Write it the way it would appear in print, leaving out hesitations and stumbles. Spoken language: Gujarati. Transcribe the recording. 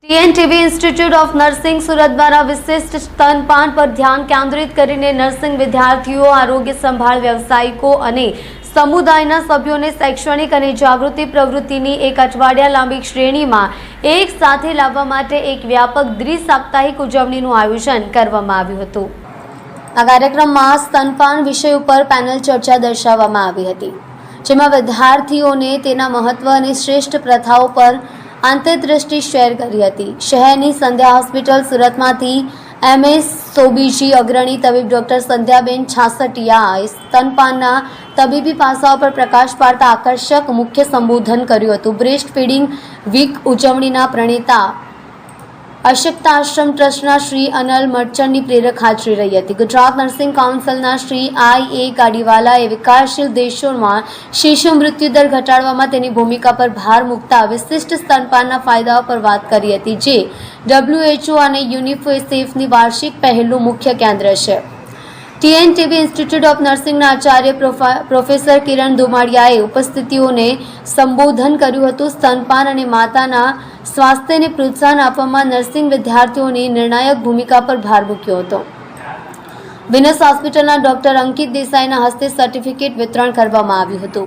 ટીએનટીવી ઇન્સ્ટિટ્યૂટ ઓફ નર્સિંગ સુરત દ્વારા વિશિષ્ટ સ્તનપાન પર ધ્યાન કેન્દ્રિત કરીને નર્સિંગ વિદ્યાર્થીઓ, આરોગ્ય સંભાળ વ્યવસાયિકો અને સમુદાયના સભ્યોને શૈક્ષણિક અને જાગૃતિ પ્રવૃત્તિની એક અઠવાડિયા લાંબી શ્રેણીમાં એક સાથે લાવવા માટે એક વ્યાપક દ્વિસાપ્તાહિક ઉજવણીનું આયોજન કરવામાં આવ્યું હતું। આ કાર્યક્રમમાં સ્તનપાન વિષય ઉપર પેનલ ચર્ચા દર્શાવવામાં આવી હતી, જેમાં વિદ્યાર્થીઓને તેના મહત્વ અને શ્રેષ્ઠ પ્રથાઓ પર આંતરદૃષ્ટિ શેર કરી હતી। શહેરની સંધ્યા હોસ્પિટલ સુરતમાંથી MS સોબીજી અગ્રણી તબીબ ડોક્ટર સંધ્યાબેન છાસટિયાએ સ્તનપાનના તબીબી પાસાઓ પર પ્રકાશ પાડતા આકર્ષક મુખ્ય સંબોધન કર્યું હતું। બ્રેસ્ટ ફીડિંગ વીક ઉજવણીના પ્રણેતા અશક્ત આશ્રમ ટ્રસ્ટના શ્રી અનલ મર્ચન્ટની પ્રેરક હાજરી રહી હતી। ગુજરાત નર્સિંગ કાઉન્સિલના શ્રી I.A. ગાડીવાલાએ વિકાસશીલ દેશોમાં શિશુ મૃત્યુદર ઘટાડવામાં તેની ભૂમિકા પર ભાર મૂકતા વિશિષ્ટ સ્તનપાનના ફાયદાઓ પર વાત કરી હતી, જે WHO અને યુનિસેફની વાર્ષિક પહેલનું મુખ્ય કેન્દ્ર છે। ટીએનટીવી ઇન્સ્ટિટ્યૂટ ઓફ નર્સિંગના આચાર્ય પ્રોફેસર કિરણ ધુમાડિયાએ ઉપસ્થિતિઓને સંબોધન કર્યું હતું। સ્તનપાન અને માતાના સ્વાસ્થ્યને પ્રોત્સાહન આપવામાં નર્સિંગ વિદ્યાર્થીઓની નિર્ણાયક ભૂમિકા પર ભાર મૂક્યો હતો। વિનસ હોસ્પિટલના ડોક્ટર અંકિત દેસાઈના હસ્તે સર્ટિફિકેટ વિતરણ કરવામાં આવ્યું હતું।